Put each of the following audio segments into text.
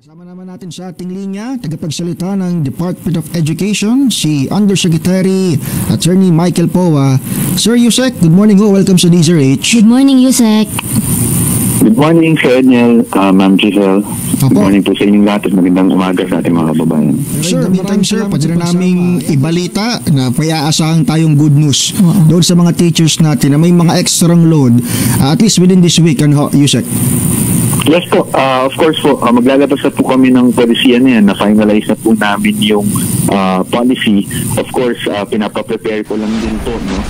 Kasama naman natin sa ating linya, tagapagsalita ng Department of Education, si Undersecretary Attorney Michael Poa. Sir Yusek, good morning ho. Welcome sa DZRH. Good morning, Yusek. Good morning, Sir Edniel, Ma'am Giselle. Good Opo. morning po sa inyong lahat at magandang umaga sa ating mga kababayan. Sir, meantime sir, pwede na naming ibalita na may aasahan tayong good news doon sa mga teachers natin na may mga extrang load, at least within this week, ano ho, Yusek? Yes po, of course po, maglalabas na po kami ng polisiya na yan, na-finalize na po namin yung policy. Of course, pinapaprepare ko lang din po, no?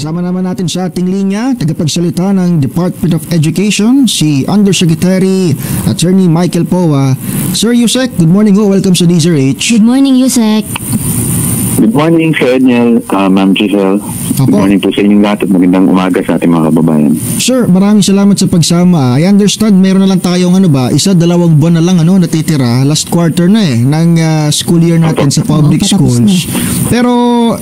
Kasama naman natin sa ating linya, tagapagsalita ng Department of Education, si Undersecretary Attorney Michael Poa. Sir Yusek, good morning ho. Welcome sa DZRH. Good morning, Yusek. Good morning, Sir Edniel, Ma'am Giselle. Good Opo. morning po sa inyong lahat at magandang umaga sa ating mga kababayan. Sir, maraming salamat sa pagsama. I understand meron na lang tayong 1-2 buwan na lang natitira. Last quarter na ng school year natin sa public patapos schools. Pero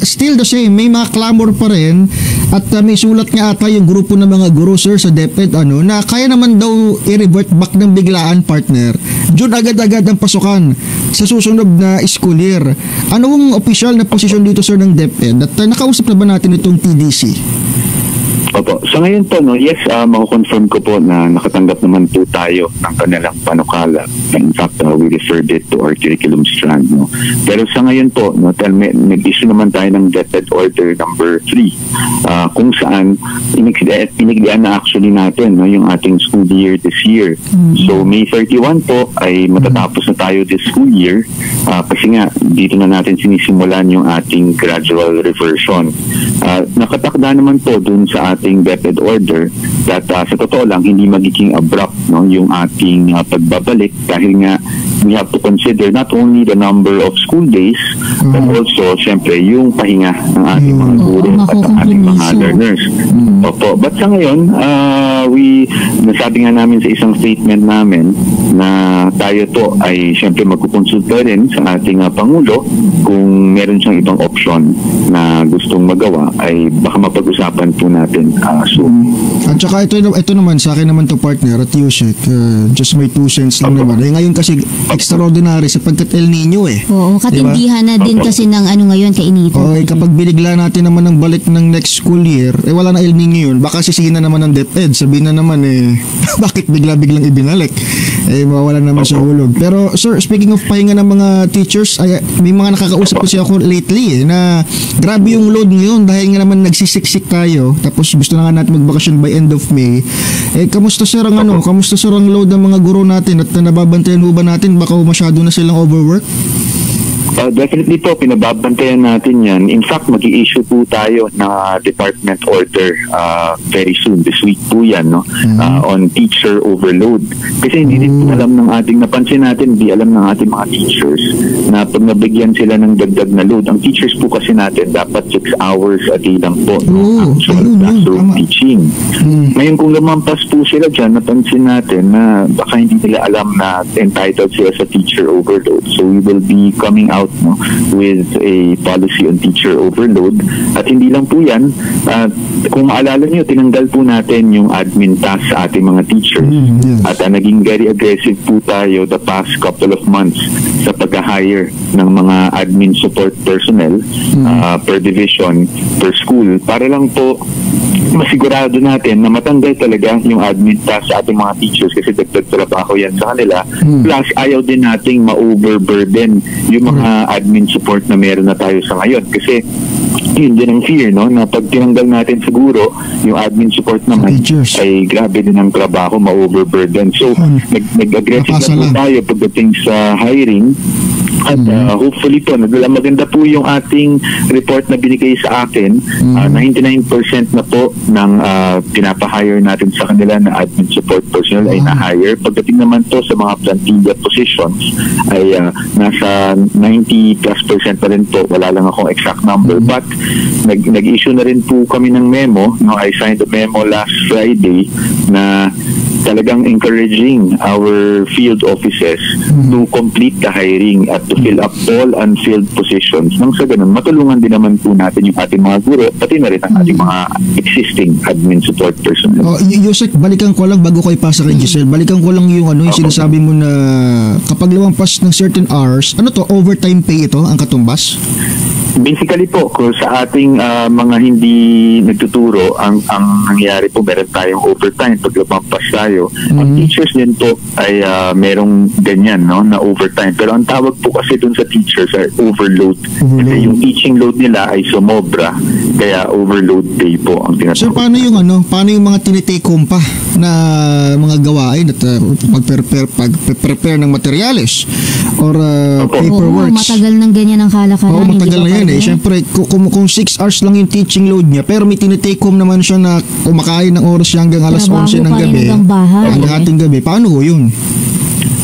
still the same, may mga clamor pa rin at may sulat nga ata yung grupo ng mga guro sir sa DepEd na kaya naman daw i-revert back ng biglaan, partner. June agad-agad ang pasukan sa susunod na school year. Anong official na posisyon dito sir ng DepEd? At nakausap na ba natin itong TDC? Opo. So ngayon po, yes, mako-confirm ko po na nakatanggap naman po tayo ng kanilang panukala. In fact, we referred it to our curriculum strand. No? Pero sa ngayon po, nag-issue naman tayo ng DepEd Order number 3 kung saan inigdian na actually natin yung ating school year this year. So May 31 po ay matatapos na tayo this school year kasi nga dito na natin sinisimulan yung ating gradual reversion. Nakatakda naman po dun sa ating DepEd order that sa totoo lang hindi magiging abrupt yung ating pagbabalik dahil nga we have to consider not only the number of school days but also syempre yung pahinga ng ating mga guro at ang ating mga learners. Opo. But sa ngayon, nasabi nga namin sa isang statement namin na tayo to ay syempre magkukonsulta rin sa ating Pangulo kung meron siyang ibang option na gustong magawa ay baka mapag-usapan po natin soon. At saka ito naman sa akin naman to partner at Yusek, just my 2 cents lang naman. Ngayon kasi extraordinary sapagkat El Nino Oo, katindihan na din kasi ng ngayon kainitan. Okay, kapag binigla natin naman ng balik ng next school year, wala na El Nino yun. Baka sisihin na naman ng DepEd. Sabihin na naman bakit bigla-biglang ibinalik? Mawala naman sa hulog. Pero sir, speaking of pahinga ng mga teachers, may mga nakakausap kasi ako lately na grabe yung load ngayon dahil nga naman nagsisiksik tayo. Tapos gusto na nga natin magbakasyon by end of May. Kamusta sir ang load ng mga guro natin at nababantayan mo ba natin baka masyado na silang overwork? Definitely po, pinababantayan natin yan. In fact, mag-i-issue po tayo ng department order very soon. This week po yan, on teacher overload. Kasi hindi din po alam ng ating, napansin natin, hindi alam ng ating mga teachers na pag nabigyan sila ng dagdag na load, ang teachers po kasi natin dapat 6 hours a day lang po actual classroom teaching. Ngayon kung lumampas po sila dyan, napansin natin na baka hindi nila alam na entitled sila sa teacher overload. So we will be coming out with a policy on teacher overload. At hindi lang po yan, kung maalala nyo, tinanggal po natin yung admin task sa ating mga teachers. At naging very aggressive po tayo the past couple of months sa pag-hire ng mga admin support personnel per division, per school, para lang po masigurado natin na matanggal talaga yung admin task sa ating mga teachers kasi dagdag trabaho yan sa kanila. Plus, ayaw din nating ma-overburden yung mga admin support na meron na tayo sa ngayon. Kasi yun din ang fear, na pag tinanggal natin siguro yung admin support naman ay grabe din ang trabaho, ma-overburden. So, nag-aggressive na po tayo pagdating sa hiring. At hopefully po, maganda po yung ating report na binigay sa akin. 99% na po ng pinapahire natin sa kanila na admin support personnel ay na-hire. Pagdating naman to sa mga plantilla positions ay nasa 90+% pa rin po. Wala lang akong exact number. But nag-issue na rin po kami ng memo. I signed a memo last Friday na talagang encouraging our field offices to complete the hiring at to fill up all unfilled positions. Nang sa ganun, matulungan din naman po natin yung ating mga guro, pati na rin ang ating mga existing admin support personnel. Yusek, balikan ko lang bago ko ipasa kay Giselle. Balikan ko lang yung yung sinasabi mo na kapag lumampas ng certain hours, overtime pay ito ang katumbas? Basically po, kung sa ating mga hindi nagtuturo, ang nangyari po, meron tayong overtime pag lumampas tayo. Ang teachers din po ay merong ganyan, no, na overtime. Pero ang tawag po kasi dun sa teachers ay overload. Kasi yung teaching load nila ay sumobra, kaya overload pay po ang tinatawag. So paano yung mga tinitake home pa na mga gawain at pag-prepare ng materyales or paperwork? Matagal ng ganyan ang kalakaran. Matagal na yan. Siyempre, kung 6 hours lang yung teaching load niya, pero may tinitake home naman siya na kumakain ng oras siya hanggang alas 11 ng gabi, hanggang hating gabi, paano yun?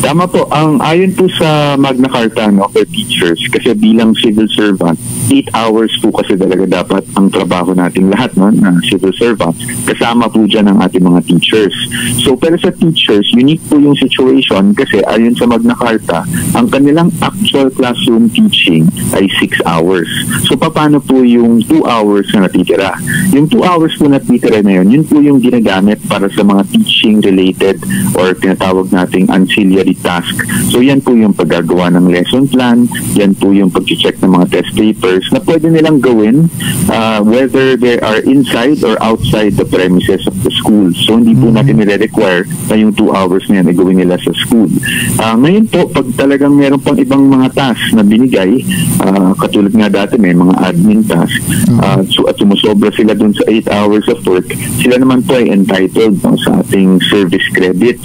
Tama po. Ayon po sa Magna Carta, no, for teachers, kasi bilang civil servant, 8 hours po kasi talaga dapat ang trabaho natin lahat, no, na civil servants. Kasama po dyan ang ating mga teachers. So, pero sa teachers, unique po yung situation kasi ayon sa Magna Carta, ang kanilang actual classroom teaching ay 6 hours. So, paano po yung 2 hours na natitira? Yung 2 hours po natitira na yun po yung ginagamit para sa mga teaching-related or tinatawag nating ancillary task. So yan po yung paggagawa ng lesson plan, yan po yung pag-check ng mga test papers na pwede nilang gawin whether they are inside or outside the premises of the school. So hindi po natin nire-require na yung 2 hours na yan ay gawin nila sa school. Ngayon po, pag talagang meron pang ibang mga task na binigay, katulad nga dati may mga admin task, at sumusobra sila dun sa 8 hours of work, sila naman po ay entitled sa ating service credits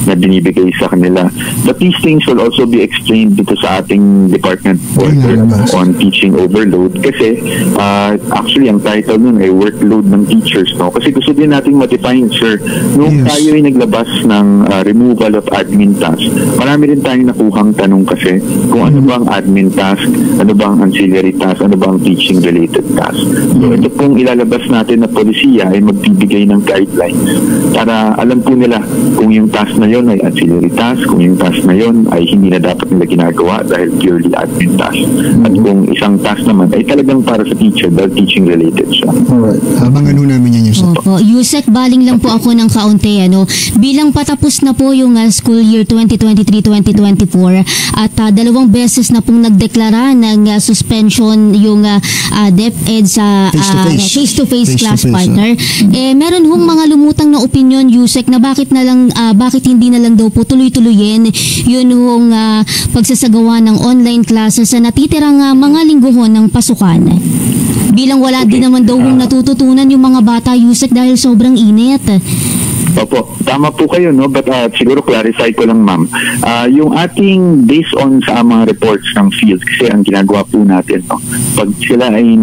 na binibigay sa kanila. But these things will also be explained dito sa ating department order on teaching overload kasi actually ang title nun ay workload ng teachers, no? Kasi gusto din nating ma-define, sir, nung tayo ay naglabas ng removal of admin task, marami rin tayong nakuhang tanong kasi kung ano ba ang admin task, ano ba ang ancillary task, ano ba ang teaching related task. So ito pong ilalabas natin na polisiya ay magbibigay ng guidelines para alam po nila kung yung task na yon ay ancillary task, kung yung task na yon ay hindi na dapat nila ginagawa dahil purely admin task. At kung isang task naman ay talagang para sa teacher dahil teaching related siya. Alright. Habang namin yan, Yusek. Opo. Yusek, baling lang po ako ng kaunti. Bilang patapos na po yung school year 2023-2024 at 2 beses na pong nagdeklara ng suspension yung DepEd sa face-to-face class partner. Meron hong mga lumutang na opinion, Yusek, na bakit hindi na lang daw po tuloy-tuloyin yun hong pagsasagawa ng online classes sa natitirang mga lingguhon ng pasukan. Bilang wala din naman daw hong natututunan yung mga bata, Yusek, dahil sobrang init. Opo, tama po kayo, no? But siguro clarify ko lang, ma'am. Yung ating based on sa mga reports ng field, kasi ang ginagawa po natin, no? Pag sila ay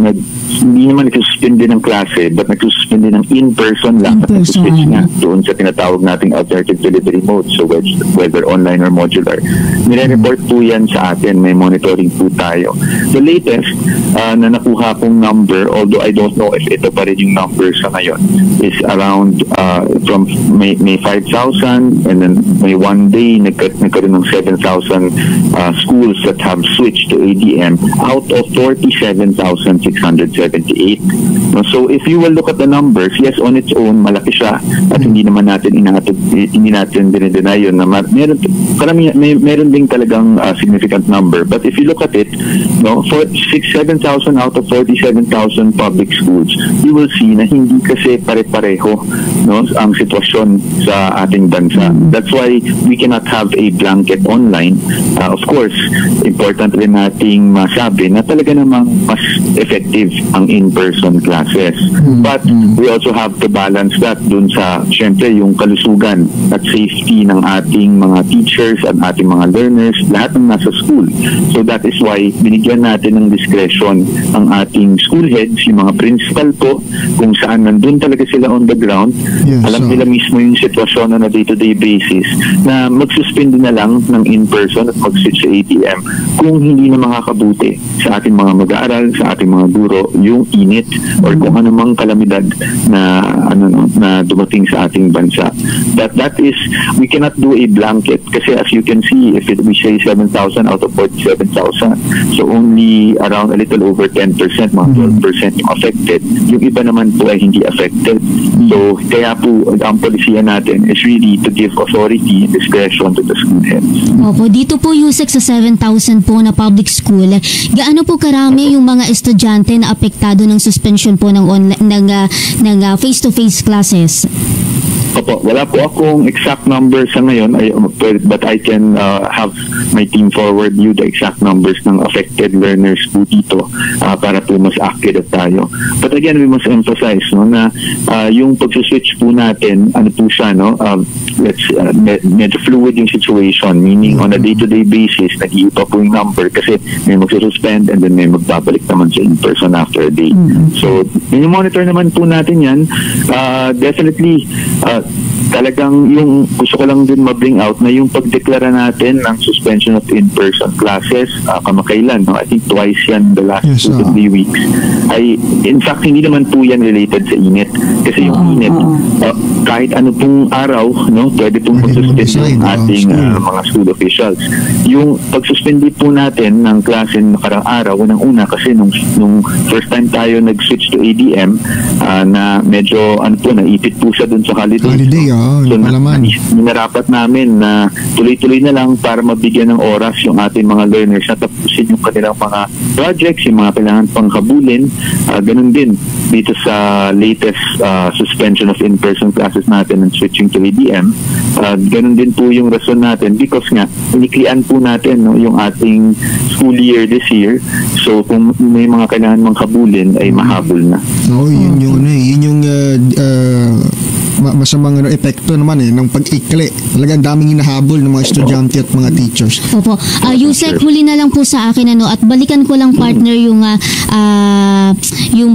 hindi naman nagsususpend din ng klase, but nagsususpend din ng in-person lang. At nagsuswitch nga doon sa tinatawag nating alternative delivery mode, so whether online or modular. Nire-report po yan sa atin, may monitoring po tayo. The latest na nakuha kong number, although I don't know if ito pa rin yung number sa ngayon, is around from may 5,000 and then may one day nagkaroon ng 7,000 schools that have switched to ADM out of 47,678. So if you will look at the numbers, yes, on its own malaki siya at hindi naman natin dinideny yun na meron ding talagang significant number, but if you look at it, no, for 7,000 out of 47,000 public schools, you will see na hindi kasi pare-pareho, no, ang sitwasyon sa ating bansa. That's why we cannot have a blanket online. Of course, important rin nating masabi na talaga namang mas effective ang in-person classes. But we also have to balance that dun sa, syempre, yung kalusugan at safety ng ating mga teachers at ating mga learners, lahat ng nasa school. So that is why binigyan natin ng discretion ang ating school heads, yung mga principal po, kung saan nandun talaga sila on the ground. Alam nila mismo yung sitwasyon na day-to-day basis na magsuspend na lang ng in-person at mag-switch sa ATM kung hindi na makakabuti sa ating mga mag-aaral, sa ating mga guro, yung init or kung anumang kalamidad load na na dumating sa ating bansa. That is, we cannot do a blanket kasi as you can see, if we say 7,000 out of 47,000, so only around a little over 10%, mga 12% yung affected. Yung iba naman po ay hindi affected. So kaya po ang polisiya natin is really to give authority and discretion to the school heads. Opo, dito po Yusek sa 7,000 po na public school, gaano po karami yung mga estudyante na apektado ng suspension po ng face-to-face classes? Opo, wala po akong exact number sa ngayon, but I can have my team forward you the exact numbers ng affected learners po dito para po mas accurate tayo. But again, we must emphasize na yung pag-switch po natin, ano po siya, medyo fluid yung situation, meaning on a day-to-day basis, nag-iiba po yung number kasi may magsususpend and then may magbabalik naman sa in-person after a day. So, monitor naman po natin yan. Definitely, talagang yung gusto ko lang din ma-bring out na yung pagdeklara natin ng suspension of in-person classes kamakailan, I think twice yan the last 2 to 3 weeks, ay in fact hindi naman po yan related sa init kasi yung init kahit ano pong araw pwede pong mag-suspend ng ating mga school officials. Yung pag-suspend po natin ng klase nakarang araw, unang-una kasi nung first time tayo nag-switch to ADM na medyo naipit po siya dun sa holiday. So ninarapat namin na tuloy-tuloy na lang para mabigyan ng oras yung ating mga learners na tapusin yung kanilang mga projects, yung mga kailangan pang habulin. Ganun din dito sa latest suspension of in-person classes natin and switching to ADM. Ganun din po yung rason natin because nga iniklian po natin yung ating school year this year. So kung may mga kailangan mang habulin ay mahabol na. Yun yung masamang epekto naman ng pag-ikli. Talagang daming hinahabol ng mga estudyante at mga teachers. Opo. Yusek, huli na lang po sa akin at balikan ko lang partner yung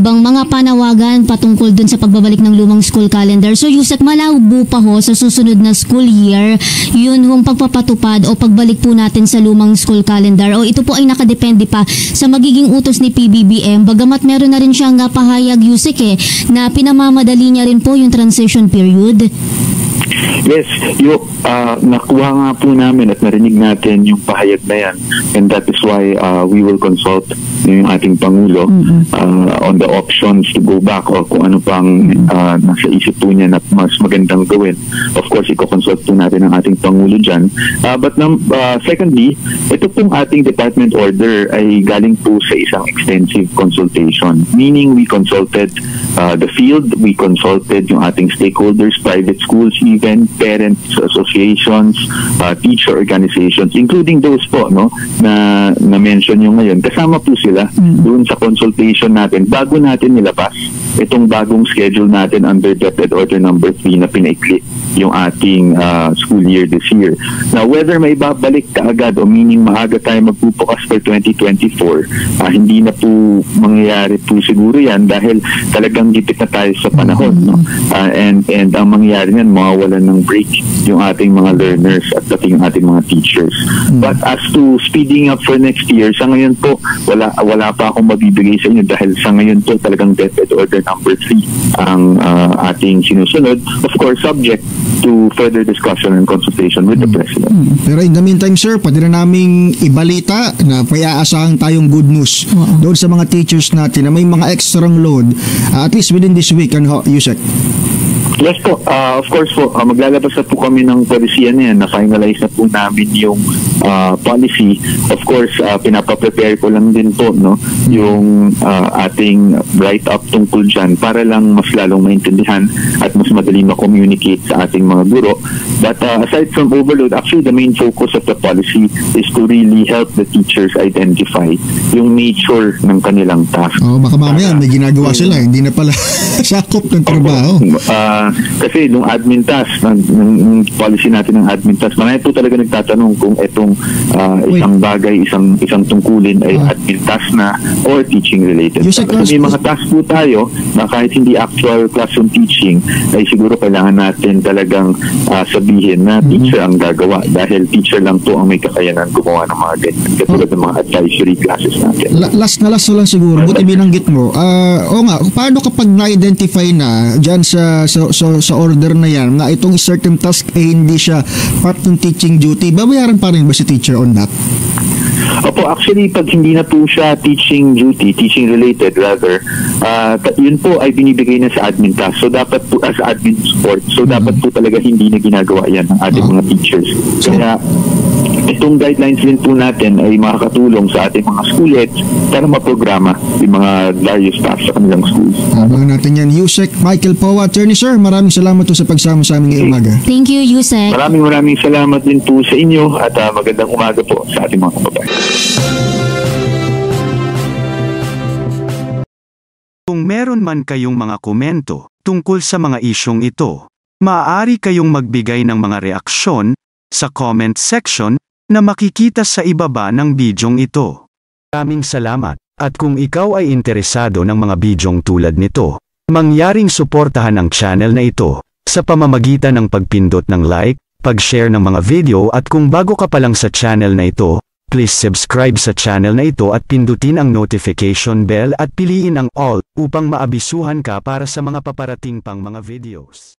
bang mga panawagan patungkol dun sa pagbabalik ng lumang school calendar. So Yusek, malabo pa sa susunod na school year yun yung pagpapatupad o pagbalik po natin sa lumang school calendar o ito po ay nakadepende pa sa magiging utos ni PBBM bagamat meron na rin siyang pahayag Yusek na pinamamadali niya rin po yung transition period. Yes, nakuha nga po namin at narinig natin yung pahayag na yan and that is why we will consult yung ating Pangulo on the options to go back or kung ano pang nasa isip po niya na mas magandang gawin. Of course, i-consult po natin ang ating Pangulo dyan. But secondly, ito pong ating department order ay galing po sa isang extensive consultation. Meaning, we consulted the field, we consulted yung ating stakeholders, private schools even, parents associations, teacher organizations, including those po na mention yung ngayon. Kasama po sila doon sa consultation natin bago natin nilabas itong bagong schedule natin under DepEd Order number 3 na pinaikli yung ating school year this year. Now, whether may babalik kaagad o meaning maaga tayo magpupukas for 2024, hindi na po mangyayari po siguro yan dahil talagang gipit na tayo sa panahon. And ang mangyayari yan, mawawalan ng break yung ating mga learners at pati yung ating mga teachers. But as to speeding up for next year, sa ngayon po, wala pa akong mabibigay sa inyo dahil sa ngayon po talagang DepEd Order number 3 ang ating sinusunod. Of course, subject to further discussion and consultation with the President. Pero in the meantime, sir, pwede na naming ibalita na may aasahan tayong good news doon sa mga teachers natin na may mga extra load at least within this week. Yusek? Yes po. Of course po, maglalabas na po kami ng polisiya na yan. Na-finalize na po namin yung policy. Of course, pinapaprepare ko lang din po yung ating write-up tungkol dyan para lang mas lalong maintindihan at mas madali ma-communicate sa ating mga guro. But aside from overload, actually the main focus of the policy is to really help the teachers identify yung nature ng kanilang task. Baka mamaya may ginagawa sila, hindi na pala sakop ng trabaho. Kasi nung admin task, ng policy natin ng admin task, marami po talaga nagtatanong kung itong isang bagay, isang tungkulin ay admin task na or teaching related. Yusek, Kasi may mga task po tayo na kahit hindi actual classroom teaching, ay siguro kailangan natin talagang sabihin na teacher ang gagawa dahil teacher lang po ang may kakayanan gumawa ng mga ganyan. Katulad ng mga advisory classes natin. Last na lang siguro, buti binanggit mo. O nga, paano kapag na-identify na dyan sa order na yan na itong certain task ay hindi siya part ng teaching duty, babayaran pa rin ba si teacher on that? Opo, actually, pag hindi na po siya teaching duty, teaching related rather, yun po ay binibigay na sa admin task. So, dapat po, as admin support, so dapat po talaga hindi na ginagawa yan ng ating mga teachers. Kaya, itong guidelines din po natin ay makakatulong sa ating mga school heads para maprograma yung mga various tasks sa kanilang schools. Abangan natin yan. Yusek Michael Powa, attorney sir, maraming salamat po sa pagsama sa amin ngayong umaga. Thank you, Yusek. Maraming salamat din po sa inyo at magandang umaga po sa ating mga kababayan. Kung meron man kayong mga komento tungkol sa mga isyong ito, maaari kayong magbigay ng mga reaksyon sa comment section na makikita sa ibaba ng bidyong ito. Maraming salamat, at kung ikaw ay interesado ng mga bidyong tulad nito, mangyaring suportahan ang channel na ito sa pamamagitan ng pagpindot ng like, pag-share ng mga video at kung bago ka pa lang sa channel na ito, please subscribe sa channel na ito at pindutin ang notification bell at piliin ang all upang maabisuhan ka para sa mga paparating pang mga videos.